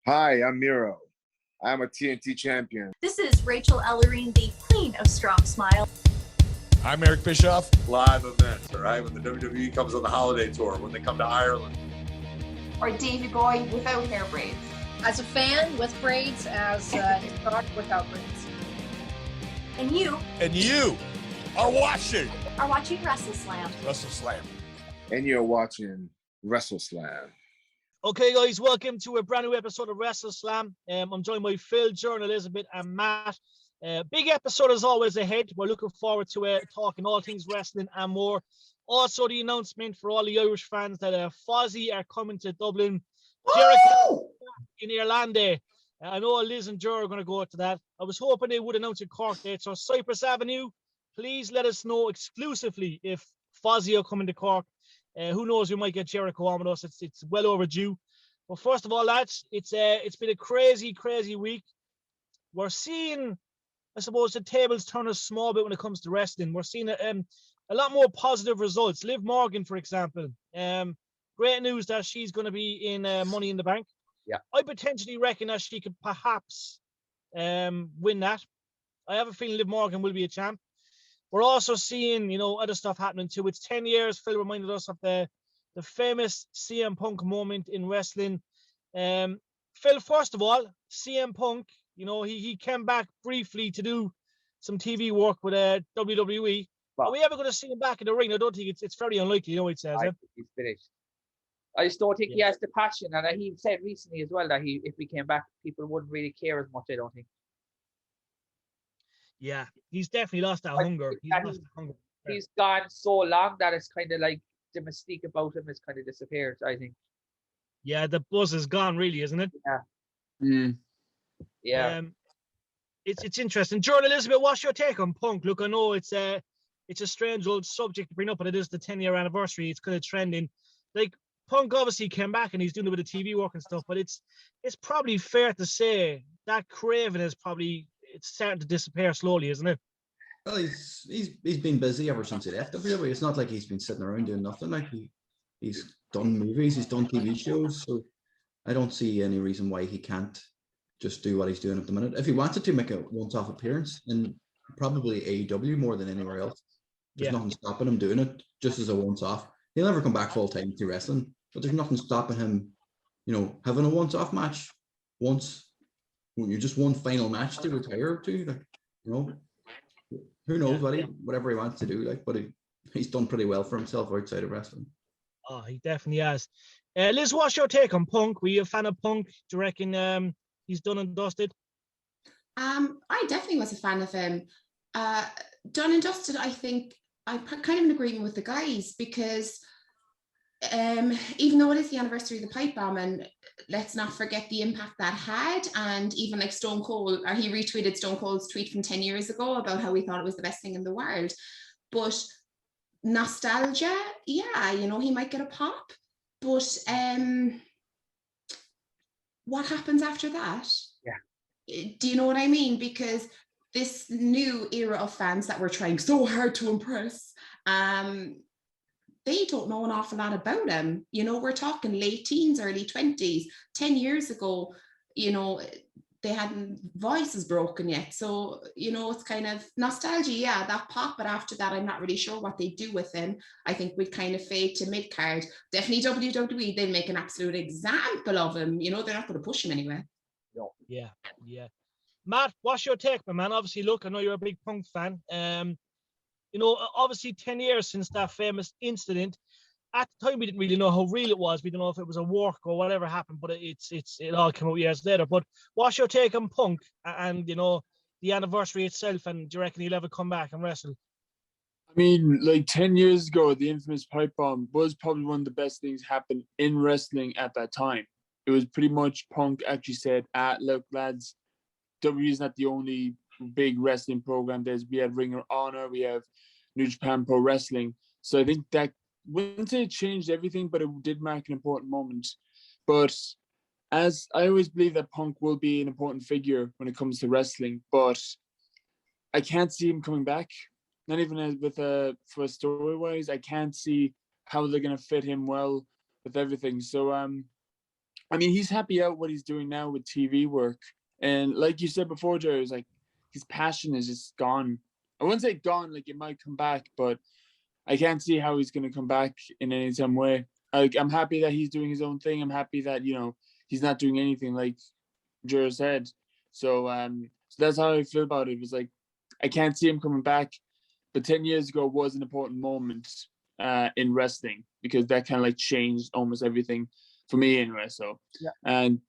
Hi, I'm Miro. I'm a TNT champion. This is Rachel Ellering, the queen of Strong Smile. I'm Eric Bischoff. Live events, all right? When the WWE comes on the holiday tour, when they come to Ireland. Or Davey Boy without hair braids. As a fan with braids, as a dog without braids. And you are watching WrestleSlam. WrestleSlam. And you're watching WrestleSlam. Okay, guys, welcome to a brand new episode of WrestleSlam. I'm joined by Phil, Jordan, Elizabeth, and Matt. Big episode as always ahead. We're looking forward to talking all things wrestling and more. Also, the announcement for all the Irish fans that Fozzy are coming to Dublin. Jericho in Irlande. I know Liz and Joe are going to go to that. I was hoping they would announce a Cork date. So Cypress Avenue, please let us know exclusively if Fozzy are coming to Cork. Who knows? We might get Jericho on with us. It's well overdue. But first of all, lads, it's been a crazy week. We're seeing, I suppose, the tables turn a small bit when it comes to wrestling. We're seeing a lot more positive results. Liv Morgan, for example, great news that she's going to be in Money in the Bank. Yeah, I potentially reckon that she could perhaps win that. I have a feeling Liv Morgan will be a champ. We're also seeing, other stuff happening too. It's 10 years. Phil reminded us of the famous CM Punk moment in wrestling. Phil, first of all, CM Punk, he came back briefly to do some TV work with WWE. Are we ever going to see him back in the ring? I don't think it's very unlikely, it says. I think he's finished. I just don't think he has the passion. And he said recently as well that if he came back, people wouldn't really care as much, I don't think. Yeah, he's definitely lost that hunger. He's gone so long that it's kind of like the mystique about him has kind of disappeared, I think. Yeah, the buzz is gone, really, isn't it? Yeah. Yeah. It's interesting. Jordan, Elizabeth, what's your take on Punk? Look, I know it's a strange old subject to bring up, but it is the 10-year anniversary. It's kind of trending. Like, Punk obviously came back and he's doing a bit of TV work and stuff, but it's probably fair to say that craving is probably it's starting to disappear slowly, isn't it? Well, he's been busy ever since he left WWE. It's not like he's been sitting around doing nothing. Like he's done movies, he's done TV shows, so I don't see any reason why he can't just do what he's doing at the minute. If he wanted to make a once-off appearance, and probably AEW more than anywhere else, there's nothing stopping him doing it just as a once-off. He'll never come back full-time to wrestling, but there's nothing stopping him, having a once-off match once. You just one final match to retire to, who knows whatever he wants to do, but he's done pretty well for himself outside of wrestling. Oh, he definitely has. Liz, what's your take on Punk? Were you a fan of Punk? Do you reckon he's done and dusted? I definitely was a fan of him. Done and dusted, I think I'm kind of in agreement with the guys because even though it is the anniversary of the pipe bomb, and let's not forget the impact that had, and even like Stone Cold, or he retweeted Stone Cold's tweet from 10 years ago about how he thought it was the best thing in the world. But nostalgia, he might get a pop, but what happens after that? Yeah. Do you know what I mean? Because this new era of fans that we're trying so hard to impress, they don't know an awful lot about him. We're talking late teens, early 20s. 10 years ago, they hadn't voices broken yet. So, it's kind of nostalgia, that pop. But after that, I'm not really sure what they do with him. I think we'd kind of fade to mid-card. Definitely WWE, they'll make an absolute example of him. They're not going to push him anywhere. No. Yeah. Matt, what's your take, my man? Obviously, look, I know you're a big Punk fan. Obviously 10 years since that famous incident. At the time, we didn't really know how real it was. We don't know if it was a work or whatever happened, but it all came out years later. But what's your take on Punk and, the anniversary itself? And do you reckon he'll ever come back and wrestle? I mean, like 10 years ago, the infamous pipe bomb was probably one of the best things happened in wrestling at that time. It was pretty much Punk actually said, look, lads, WWE is not the only big wrestling program. We have Ring of Honor, we have New Japan Pro Wrestling. So I think that wouldn't say it changed everything, but it did mark an important moment. But as I always believe that Punk will be an important figure when it comes to wrestling, but I can't see him coming back. Not even for story wise, I can't see how they're gonna fit him well with everything. So I mean, he's happy out what he's doing now with TV work. And like you said before, Jerry, it's like his passion is just gone. I wouldn't say gone, like it might come back, but I can't see how he's going to come back in any some way. I'm happy that he's doing his own thing. I'm happy that, he's not doing anything like Jerry said. So that's how I feel about it. It's like, I can't see him coming back. But 10 years ago was an important moment in wrestling because that kind of like changed almost everything for me anyway. So, and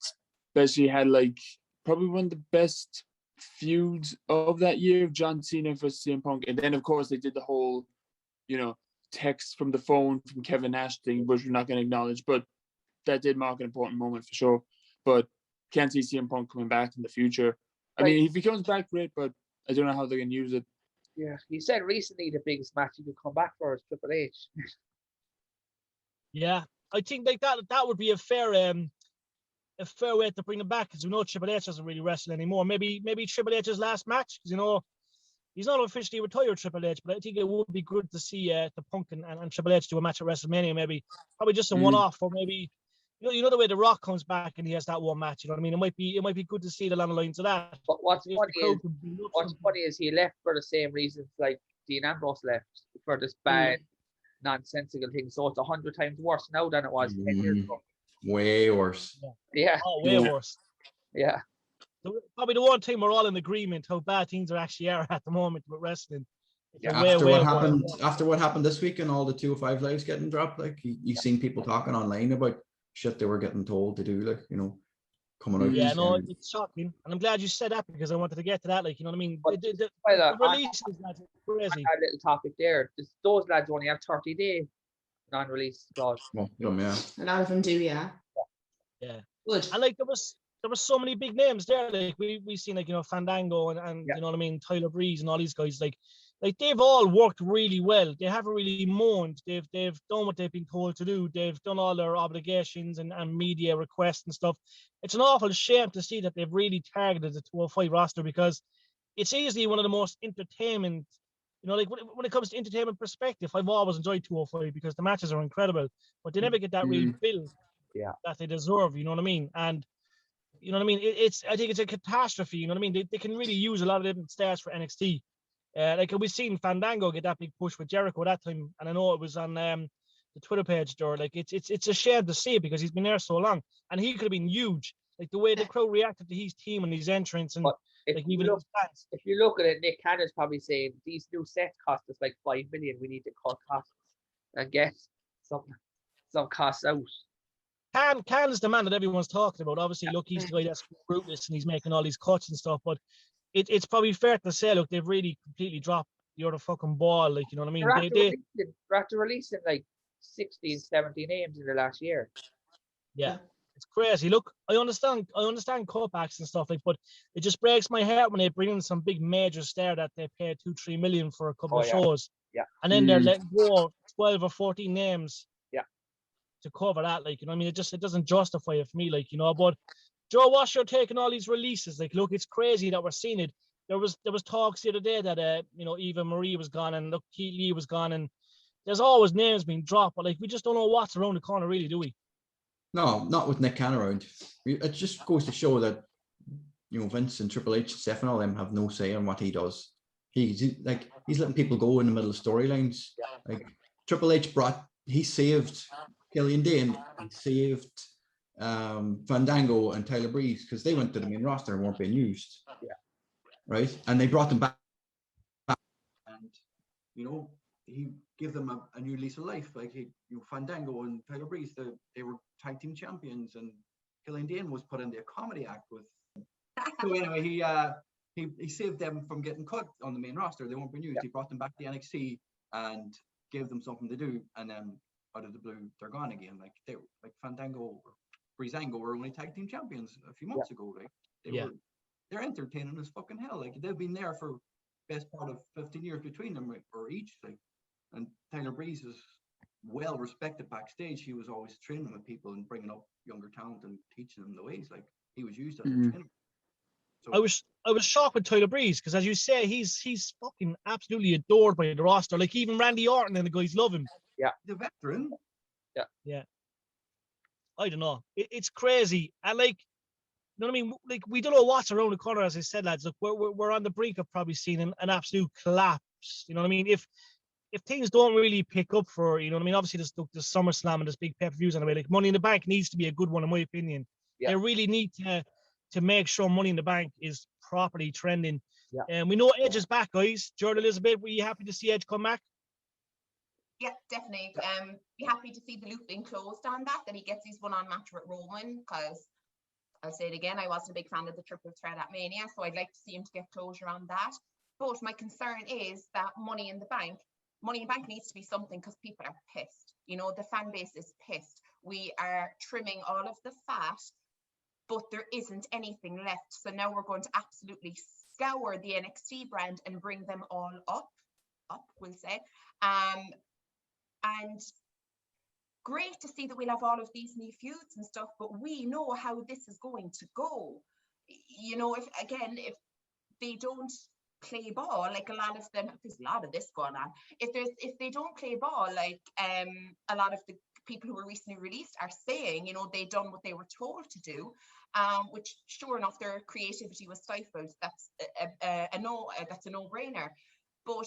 especially had like probably one of the best feuds of that year, John Cena versus CM Punk. And then, of course, they did the whole, text from the phone from Kevin Nash thing, which we're not going to acknowledge. But that did mark an important moment for sure. But can't see CM Punk coming back in the future. I mean, if he comes back, great, but I don't know how they can use it. Yeah, he said recently the biggest match he could come back for is Triple H. Yeah, I think like that would be a fair way to bring him back, because we know Triple H doesn't really wrestle anymore. Maybe Triple H's last match, because he's not officially retired, Triple H, but I think it would be good to see the Punk and Triple H do a match at WrestleMania, maybe probably just a one-off, or maybe the way The Rock comes back and he has that one match. You know what I mean? It might be good to see it along the lines of that. But what's funny is he left for the same reasons like Dean Ambrose left, for this bad, nonsensical thing. So it's 100 times worse now than it was 10 years ago. Way worse. Yeah. Oh, way worse. Yeah. Probably the one thing we're all in agreement how bad things actually are at the moment with wrestling. After what happened this week and all the 205 lives getting dropped, like you've seen people talking online about shit they were getting told to do, like coming out. Yeah, no, it's shocking, and I'm glad you said that because I wanted to get to that. Like, you know what I mean? The release is crazy. That little topic there. Those lads only have 30-day non-release clause. Well, yeah. A lot of them do, yeah. Yeah. Good. And like there was so many big names there. Like we seen like Fandango and you know what I mean, Tyler Breeze and all these guys. Like they've all worked really well. They haven't really moaned. They've done what they've been told to do. They've done all their obligations and media requests and stuff. It's an awful shame to see that they've really targeted the 205 roster, because it's easily one of the most entertainment, like when it comes to entertainment perspective, I've always enjoyed 205 because the matches are incredible, but they never get that real build that they deserve, you know what I mean? And you know what I mean? I think it's a catastrophe, you know what I mean? They can really use a lot of different stars for NXT. Like we've seen Fandango get that big push with Jericho that time, and I know it was on the Twitter page there. Like it's a shame to see it because he's been there so long, and he could have been huge. Like the way the crowd reacted to his team and his entrance, and if you look at it, Nick Cannon's probably saying these new sets cost us like $5 million. We need to cut costs and get some costs out. Can is the man that everyone's talking about. Obviously, look, he's the guy that's ruthless and he's making all these cuts and stuff, but it's probably fair to say, look, they've really completely dropped the other fucking ball. Like, you know what I mean? They're after releasing like 16, 17 names in the last year. Yeah, it's crazy. Look, I understand cutbacks and stuff, like, but it just breaks my heart when they bring in some big major star that they pay $2-3 million for a couple of shows. Yeah. And then they're letting go 12 or 14 names. Yeah. To cover that, like, you know what I mean? It doesn't justify it for me, like, but Joe, what's your take on all these releases? Like, look, it's crazy that we're seeing it. There was talks the other day that Eva Marie was gone and Keith Lee was gone, and there's always names being dropped, but like we just don't know what's around the corner, really, do we? No, not with Nick Cannon around. It just goes to show that Vince and Triple H, Steph and all them have no say on what he does. He's letting people go in the middle of storylines. Yeah. Like Triple H saved Killian Dane, he saved Fandango and Tyler Breeze because they went to the main roster and weren't being used. Yeah. Right? And they brought them back. And, he gave them a new lease of life. Like, Fandango and Tyler Breeze, they were tag team champions, and Killian Dane was put in the comedy act with. So anyway, he saved them from getting cut on the main roster. They weren't being used. Yeah. He brought them back to NXT and gave them something to do, and then out of the blue, they're gone again. Like Fandango, Breezango were only tag team champions a few months ago. Like they're entertaining as fucking hell. Like they've been there for best part of 15 years between them, or each. Like, and Tyler Breeze is well respected backstage. He was always training with people and bringing up younger talent and teaching them the ways. Like he was used as a trainer. So, I was shocked with Tyler Breeze because, as you say, he's fucking absolutely adored by the roster. Like even Randy Orton and the guys love him. Yeah, the veteran. Yeah. I don't know. It's crazy. And like, you know what I mean? Like, we don't know what's around the corner, as I said, lads. Look, we're on the brink of probably seeing an absolute collapse. You know what I mean? If things don't really pick up for, you know what I mean? Obviously, there's SummerSlam and there's big pay-per-views on the way. Like, Money in the Bank needs to be a good one, in my opinion. Yeah. They really need to make sure Money in the Bank is properly trending. Yeah. And we know Edge is back, guys. Jordan Elizabeth, were you happy to see Edge come back? Yeah, definitely. Be happy to see the loop being closed on that he gets his one-on match with Roman, because I'll say it again, I wasn't a big fan of the triple threat at Mania, so I'd like to see him to get closure on that. But my concern is that Money in the Bank needs to be something, because people are pissed. You know, the fan base is pissed. We are trimming all of the fat, but there isn't anything left. So now we're going to absolutely scour the NXT brand and bring them all up, we'll say. And great to see that we'll have all of these new feuds and stuff, but we know how this is going to go. You know, if they don't play ball, like a lot of them, there's a lot of this going on. If they don't play ball, like a lot of the people who were recently released are saying, you know, they done what they were told to do, which sure enough, their creativity was stifled. That's a no-brainer. But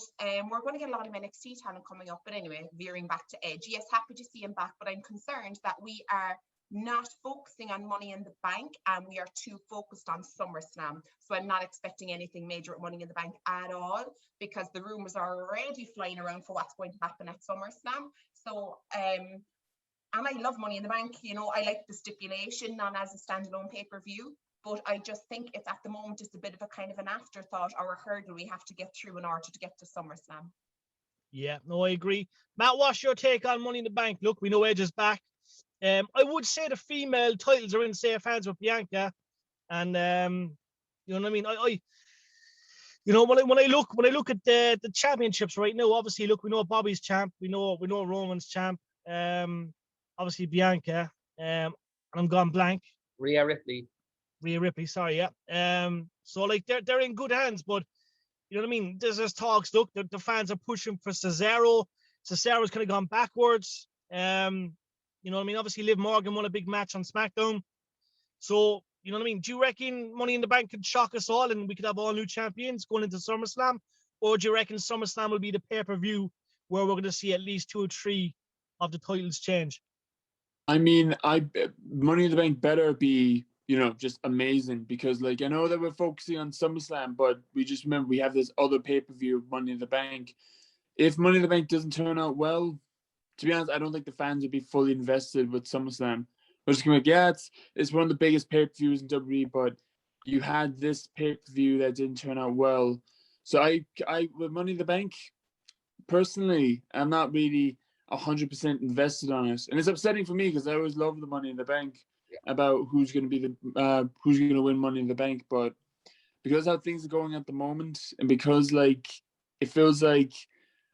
we're going to get a lot of NXT talent coming up. But anyway, veering back to Edge, yes, happy to see him back, but I'm concerned that we are not focusing on Money in the Bank, and we are too focused on SummerSlam. So I'm not expecting anything major at Money in the Bank at all, because the rumors are already flying around for what's going to happen at SummerSlam. So, and I love Money in the Bank. You know, I like the stipulation, not as a standalone pay-per-view. But I just think it's at the moment just a bit of a kind of an afterthought or a hurdle we have to get through in order to get to SummerSlam. Yeah, no, I agree. Matt, what's your take on Money in the Bank? Look, we know Edge is back. I would say the female titles are in safe hands with Bianca, and you know what I mean. I you know, when I look at the championships right now, obviously, look, we know Bobby's champ, we know Roman's champ, obviously Bianca, and I'm gone blank. Rhea Ripley, sorry, yeah. So like they're in good hands, but you know what I mean? There's talks. Look, the fans are pushing for Cesaro. Cesaro's kind of gone backwards. You know what I mean? Obviously, Liv Morgan won a big match on SmackDown. So, you know what I mean? Do you reckon Money in the Bank could shock us all and we could have all new champions going into SummerSlam? Or do you reckon SummerSlam will be the pay-per-view where we're going to see at least 2 or 3 of the titles change? I mean, Money in the Bank better be, you know, just amazing, because like I know that we're focusing on SummerSlam, but we just remember we have this other pay-per-view, Money in the Bank. If Money in the Bank doesn't turn out well, to be honest, I don't think the fans would be fully invested with SummerSlam. We're just going to be like, yeah, it's one of the biggest pay-per-views in WWE, but you had this pay-per-view that didn't turn out well. So I with Money in the Bank, personally, I'm not really 100% invested on it, and it's upsetting for me because I always love the Money in the Bank about who's going to be who's going to win Money in the Bank, but because how things are going at the moment, and because like it feels like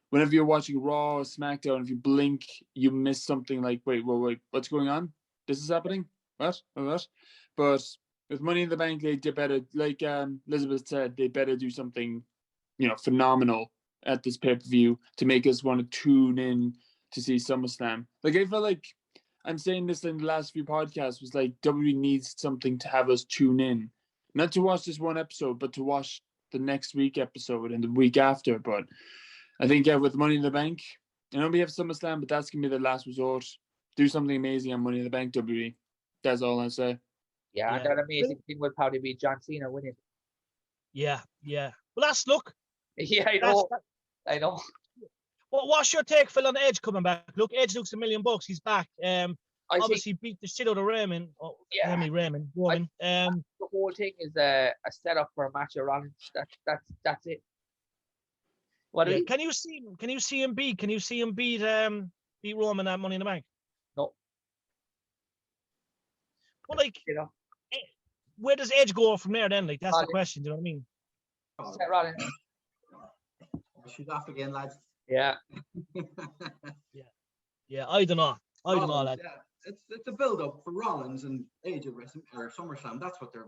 whenever you're watching Raw or SmackDown, if you blink, you miss something. Like, wait, what's going on? This is happening? What? But with Money in the Bank, they did better. Like Elizabeth said, they better do something, you know, phenomenal at this pay-per-view to make us want to tune in to see SummerSlam. Like, I felt like I'm saying this in the last few podcasts, was like WWE needs something to have us tune in. Not to watch this one episode, but to watch the next week episode and the week after. But I think, with Money in the Bank, I know we have SummerSlam, but that's going to be the last resort. Do something amazing on Money in the Bank, WWE. That's all I say. Yeah, and that amazing thing would probably be John Cena winning. Yeah. Well, look. Yeah, I know. Well, what's your take, Phil, on Edge coming back? Look, Edge looks $1 million. He's back. Obviously beat the shit out of Roman. Roman. The whole thing is a setup for a match of Rollins. That's it. Can you see him beat Roman at Money in the Bank? No. Well, like, where does Edge go from there then? Like, that's Rollins. The question. Do you know what I mean? Set Rollins. She's off again, lads. Yeah. Yeah. I don't know, lads. Yeah. It's a build up for Rollins and Age of Wrestling or SummerSlam. That's what they're.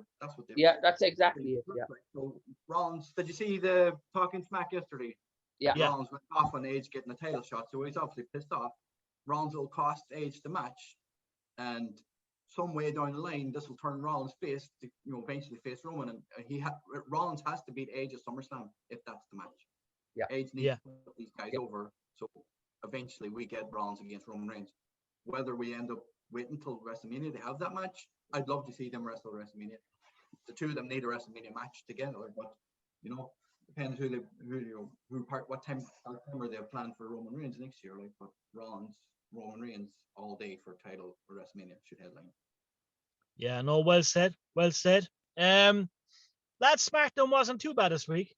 Yeah, that's exactly it. Yeah. So Rollins, did you see the Talking Smack yesterday? Yeah. Rollins went off on Edge getting a title shot, so he's obviously pissed off. Rollins will cost Edge the match, and some way down the line, this will turn Rollins face to, eventually face Roman, and Rollins has to beat Edge at SummerSlam if that's the match. Yeah. Edge needs to put these guys over, so eventually we get Rollins against Roman Reigns. Whether we end up waiting until WrestleMania to have that match, I'd love to see them wrestle WrestleMania. The two of them need a WrestleMania match together, but depends what time they have planned for Roman Reigns next year. But Roman Reigns all day for title for WrestleMania should headline. Yeah, no, well said. Well said. That SmackDown wasn't too bad this week.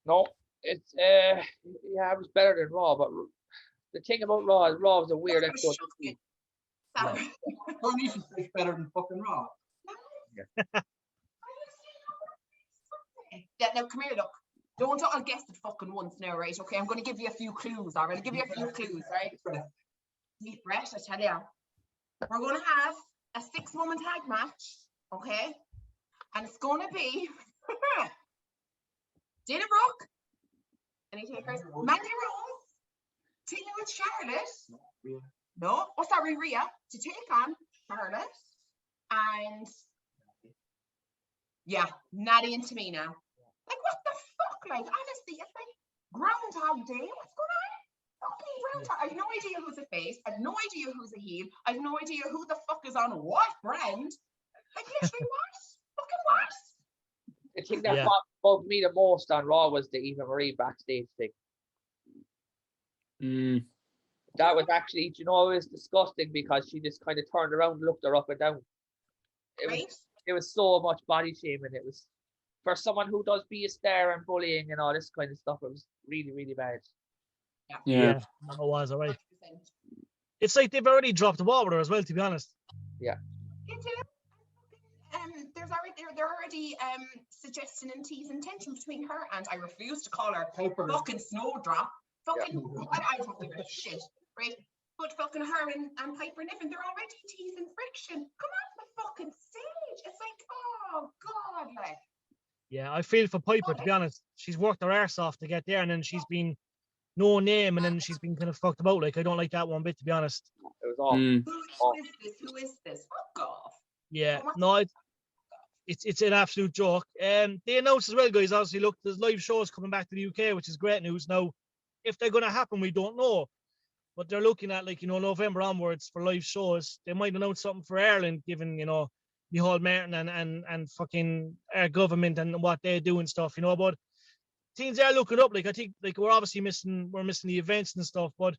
No, it's it was better than Raw, but the thing about Raw is Raw was a weird episode. Coronation Street's better than fucking Raw. Yeah, now come here, look. Don't all guess it fucking once now, right? Okay, I'm going to give you a few clues, all right? I'll give you a few clues, right? Deep breath, I tell you. We're going to have a 6-woman tag match, okay? And it's going to be Dana Brooke, any takers? Mandy Rose, Tina with Charlotte. No, sorry, Rhea, to take on Charlotte. And Natty and Tamina. Like, what the fuck? Like, honestly, it's like Groundhog Day. What's going on? Fucking Groundhog. I have no idea who's a face. I have no idea who's a heel. I have no idea who the fuck is on what brand. Like, literally, what? Fucking what? The thing that bugged me the most on Raw was the Eva Marie backstage thing. That was actually, it was disgusting because she just kind of turned around and looked her up and down. It was so much body shaming. It was, for someone who does be a star and bullying and all this kind of stuff, it was really, really bad. Yeah. It was, all right. It's like they've already dropped the ball with her as well, to be honest. Yeah. They're already suggesting and teasing tension between her and, I refuse to call her fucking Snowdrop. Fucking, I don't give a shit, right? But fucking her and Piper Niven, they're already teasing friction. Come on the fucking stage. It's like, oh God, like. Yeah, I feel for Piper, to be honest. She's worked her arse off to get there, and then she's been no name, and then she's been kind of fucked about. Like, I don't like that one bit, to be honest. It was awful. Who is this? Fuck off. Yeah, no, it's an absolute joke. They announced as well, guys, obviously, look, there's live shows coming back to the UK, which is great news. Now, if they're going to happen, we don't know. But they're looking at, November onwards for live shows. They might announce something for Ireland, given, the whole Martin and fucking our government and what they do and stuff, but things are looking up. Like, I think, we're obviously missing the events and stuff, but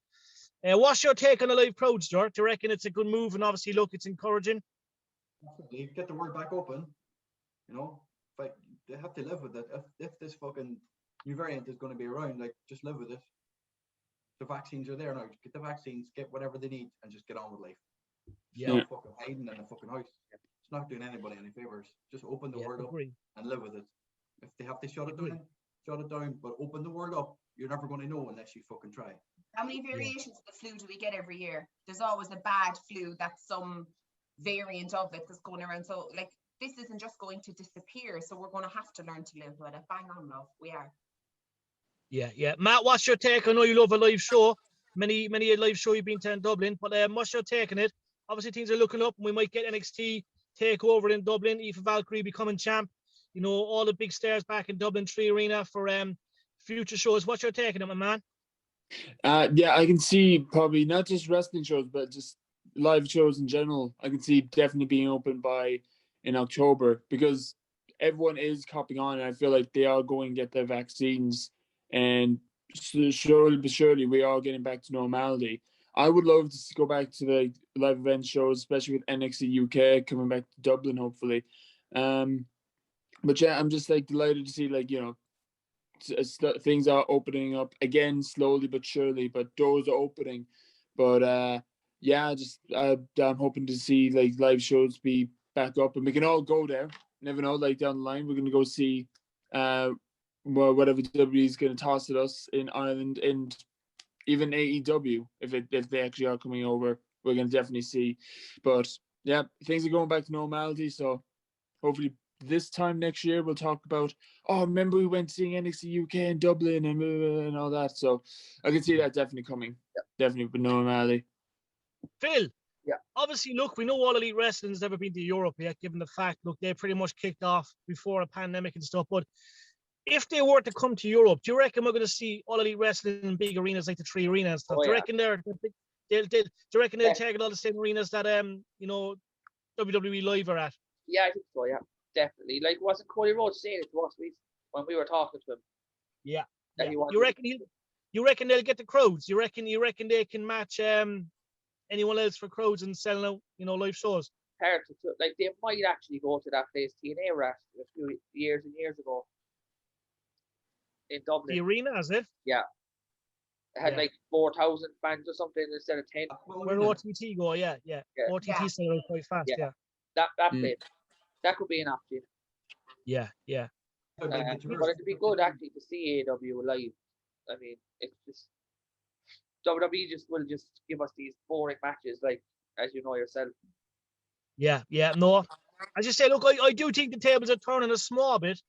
what's your take on the live crowds, Stuart? Do you reckon it's a good move? And obviously, look, it's encouraging. Definitely. Get the word back open, but they have to live with it. If this fucking new variant is going to be around, just live with it. The vaccines are there now. Get the vaccines, get whatever they need, and just get on with life. Stop fucking hiding in the fucking house. It's not doing anybody any favors. Just open the word up and live with it. If they have to shut it down, but open the word up. You're never going to know unless you fucking try. How many variations of the flu do we get every year? There's always a bad flu that's some variant of it that's going around. So, this isn't just going to disappear. So we're going to have to learn to live with it. Bang on, love. We are. Yeah. Matt, what's your take? I know you love a live show. Many a live show you've been to in Dublin, but what's your take on it? Obviously, things are looking up, and we might get NXT takeover in Dublin. Aoife Valkyrie becoming champ. All the big stars back in Dublin 3 Arena for future shows. What's your take on it, my man? I can see probably not just wrestling shows, but just live shows in general. I can see definitely being open in October because everyone is copping on, and I feel like they are going to get their vaccines. And slowly but surely, we are getting back to normality. I would love to go back to the live event shows, especially with NXT UK coming back to Dublin, hopefully. But yeah, I'm just delighted to see things are opening up again, slowly but surely. But doors are opening. But I'm hoping to see live shows be back up, and we can all go there. Never know, down the line, we're gonna go see whatever WWE is going to toss at us in Ireland, and even AEW, if they actually are coming over, we're going to definitely see. But yeah, things are going back to normality. So hopefully this time next year we'll talk about, remember we went seeing NXT UK in Dublin and all that. So I can see that definitely coming. Definitely with normality. Phil, obviously, look, we know All Elite Wrestling's never been to Europe yet, given the fact, look, they pretty much kicked off before a pandemic and stuff. But if they were to come to Europe, do you reckon we're going to see All Elite Wrestling in big arenas like the Three Arena and stuff? Oh, do you yeah. reckon do you reckon they'll target all the same arenas that WWE Live are at? Yeah, I think so. Yeah, definitely. Like, wasn't Cody Rhodes saying it to us when we were talking to him? Yeah. That he wanted You reckon they'll get the crowds? You reckon they can match anyone else for crowds and selling out live shows? Like, they might actually go to that place TNA were at a few years and years ago in Dublin. The arena, is it? Yeah. It had like 4,000 fans or something instead of 10. Where OTT go, yeah. OTT sold out quite fast, yeah. That place. That could be an option. Yeah. But it'd be good actually to see AEW live. I mean, it's just WWE will just give us these boring matches, like, as you know yourself. Yeah. No, as you say, look, I do think the tables are turning a small bit.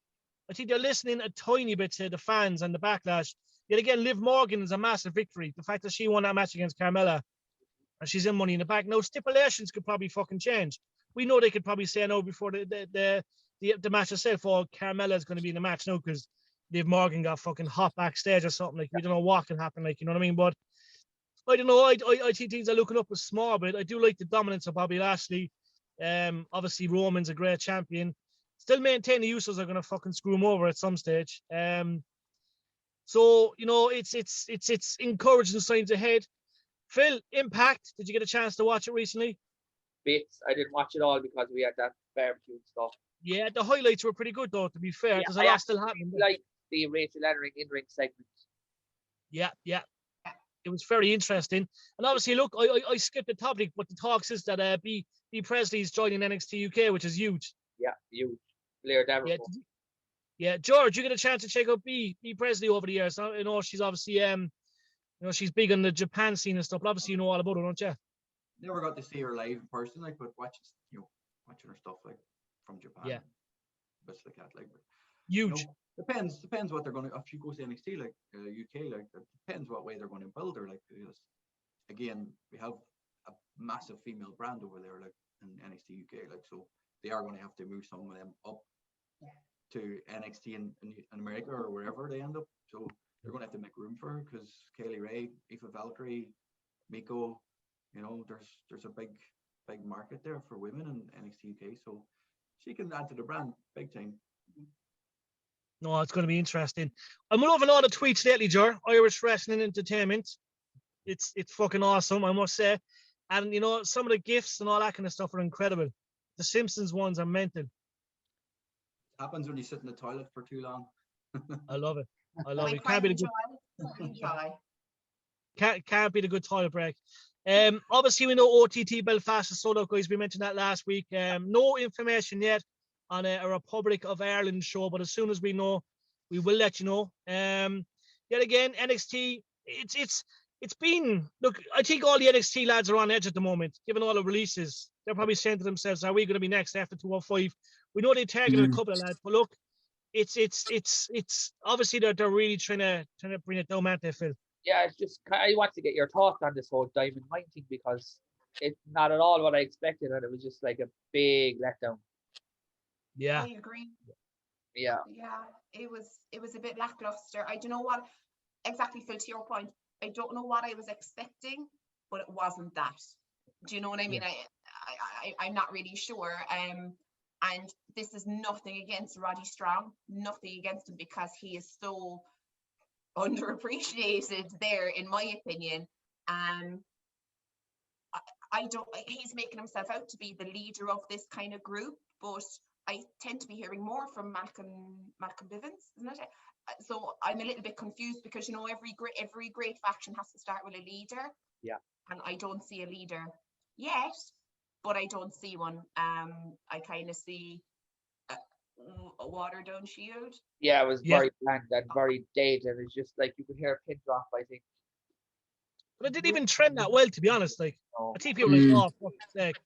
I think they're listening a tiny bit to the fans and the backlash. Yet again, Liv Morgan is a massive victory. The fact that she won that match against Carmella and she's in Money in the Bank. Now, stipulations could probably fucking change. We know they could probably say no before the match itself. Oh, Carmella is going to be in the match now because Liv Morgan got fucking hot backstage or something. Like, we don't know what can happen. Like, you know what I mean? But I don't know. I think things are looking up a small bit. I do like the dominance of Bobby Lashley. Obviously, Roman's a great champion. Still maintain the Usos are going to fucking screw him over at some stage. So, it's encouraging signs ahead. Phil, Impact, did you get a chance to watch it recently? Bits. I didn't watch it all because we had that barbecue and stuff. Yeah, the highlights were pretty good, though, to be fair. Yeah, There's a lot still happening. Like the Rachel Ellering in-ring segment. Yeah. It was very interesting. And obviously, look, I skipped the topic, but the talks is that B Presley's joining NXT UK, which is huge. Yeah, huge. Blair Davenport. Yeah, George, you get a chance to check out B Presley over the years. So, she's obviously she's big on the Japan scene and stuff. But obviously, you know all about her, don't you? Never got to see her live in person, like, but watching her stuff like from Japan. Yeah. Bits like that, like. Huge. Depends what they're going to. If she goes to NXT, like UK, like, it depends what way they're going to build her. Like, because again, we have a massive female brand over there, like in NXT UK, like, so they are going to have to move some of them up to NXT in America or wherever they end up. So they're going to have to make room for her because Kaylee Ray, Aoife Valkyrie, Miko, there's a big market there for women in NXT UK. So she can add to the brand big time. No, it's going to be interesting. I'm loving all the tweets lately, Jar. Irish Wrestling Entertainment. It's fucking awesome, I must say. And, some of the gifts and all that kind of stuff are incredible. The Simpsons ones are mental. Happens when you sit in the toilet for too long. I love it. Can't be the good toilet break. Obviously, we know OTT Belfast is sold out, guys. We mentioned that last week. No information yet on a Republic of Ireland show, but as soon as we know, we will let you know. Yet again, NXT, it's been, look, I think all the NXT lads are on edge at the moment, given all the releases. They're probably saying to themselves, are we going to be next after 205? We know they targeted a couple of lads, but look, it's obviously they're really trying to bring it down, man, they feel. Yeah, it's just, I want to get your thoughts on this whole Diamond Mine thing because it's not at all what I expected, and it was just like a big letdown. Yeah. I agree. Yeah. Yeah, it was a bit lackluster. I don't know what exactly, Phil, to your point. I don't know what I was expecting, but it wasn't that. Do you know what I mean? Yeah. I'm not really sure. And this is nothing against Roddy Strong, nothing against him because he is so underappreciated there, in my opinion. He's making himself out to be the leader of this kind of group, but I tend to be hearing more from Malcolm Bivens, isn't it? So I'm a little bit confused because every great faction has to start with a leader. Yeah. And I don't see a leader yet, but I don't see one. I kind of see a watered down Shield. Yeah, it was very bland and very dead, and it's just like you could hear a pin drop, I think. But it didn't even trend that well, to be honest. Like, I think people were like, oh, fuck's sake.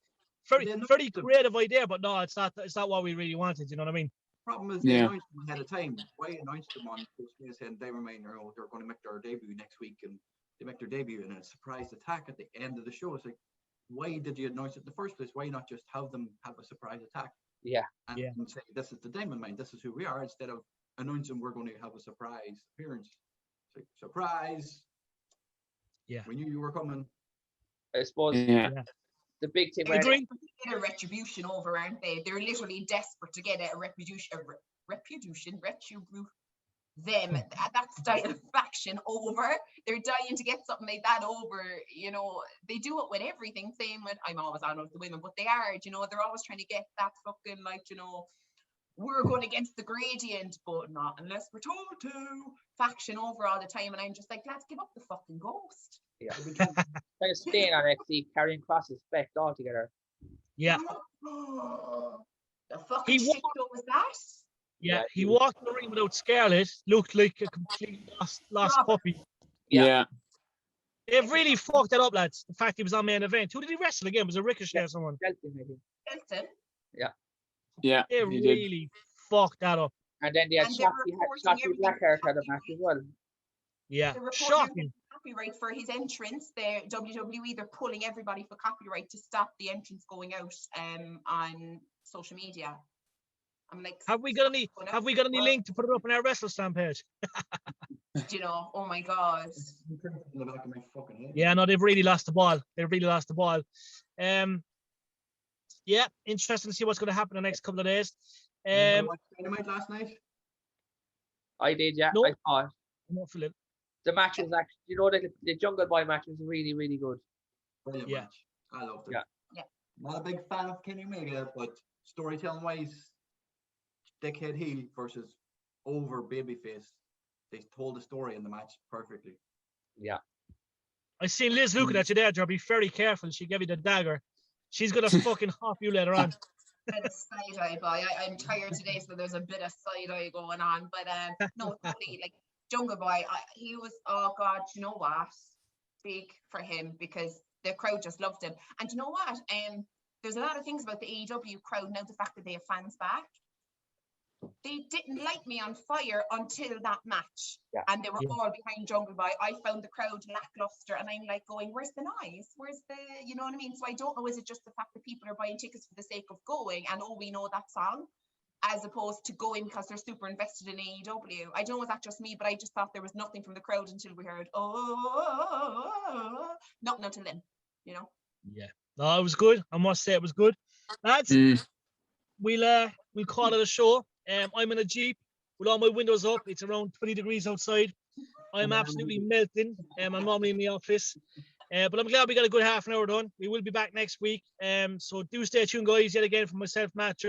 Very creative idea, but no, it's not what we really wanted. You know what I mean? Problem is they announced them ahead of time. Why announce them on saying they remain, they're going to make their debut next week, and they make their debut and a surprise attack at the end of the show. It's like, why did you announce it in the first place? Why not just have them have a surprise attack? Yeah. And say, this is the Diamond Mine, this is who we are, instead of announcing we're going to have a surprise appearance. It's like, surprise. Yeah. We knew you were coming. I suppose the big thing. They're desperate to get a retribution over, aren't they? They're literally desperate to get a retribution, that style of faction over. They're dying to get something like that over. You know, they do it with everything. Same with, I'm always on with the women, but they are, you know, they're always trying to get that fucking, like, you know, we're going against the gradient, but not unless we're told to, faction over all the time. And I'm just like, lads, give up the fucking ghost. Yeah. Kind of staying on XC, carrying Cross's effect altogether. Yeah. The fucking shit show was that? Yeah, he walked in the ring without Scarlett, looked like a complete lost puppy. Yeah. They've really fucked that up, lads. The fact he was on main event. Who did he wrestle again? Was it Ricochet or someone? Shelton. Yeah. Yeah. They really fucked that up. And then they had Shockley Blackheart had a match as well. Yeah. They're Shocking. Copyright for his entrance. The WWE, they're pulling everybody for copyright to stop the entrance going out on social media. I'm like, have we got any link to put it up on our WrestleSlam page? You know, oh my god. In the back of my fucking head. Yeah, no, they've really lost the ball. Yeah, interesting to see what's going to happen in the next couple of days. Dynamite last night? I did, yeah. No. I saw it. I'm not feeling. The match was actually, you know, the Jungle Boy match was really, really good. Brilliant match. I loved it. Yeah. Not a big fan of Kenny Omega, but storytelling wise, dickhead heel versus over babyface, they told the story in the match perfectly. Yeah. I seen Liz looking at you there, Joe. Be very careful. She gave you the dagger. She's gonna fucking hop you later on. Bit of side eye, boy. I'm tired today, so there's a bit of side eye going on. But no, totally, like Jungle Boy, he was, oh god, you know what? Big for him because the crowd just loved him. And you know what? There's a lot of things about the AEW crowd now. The fact that they have fans back. They didn't light me on fire until that match. Yeah. And they were all behind Jungle Boy. I found the crowd lackluster and I'm like going, where's the noise? Where's the, you know what I mean? So I don't know, is it just the fact that people are buying tickets for the sake of going and we know that song, as opposed to going because they're super invested in AEW? I don't know, was that just me, but I just thought there was nothing from the crowd until we heard, nothing until then, you know? Yeah. No, it was good. I must say it was good. Lads, we'll call it a show. I'm in a Jeep with all my windows up. It's around 20 degrees outside. I'm absolutely melting. I'm normally in the office. But I'm glad we got a good half an hour done. We will be back next week. So do stay tuned, guys, yet again from myself, Matt,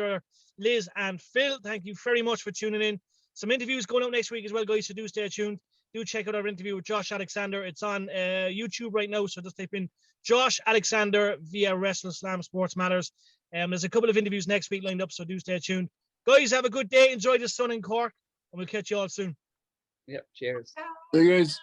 Liz, and Phil. Thank you very much for tuning in. Some interviews going out next week as well, guys, so do stay tuned. Do check out our interview with Josh Alexander. It's on YouTube right now, so just type in Josh Alexander via WrestleSlam Sports Matters. There's a couple of interviews next week lined up, so do stay tuned. Guys, have a good day. Enjoy the sun in Cork, and we'll catch you all soon. Yep, cheers. Hey, guys.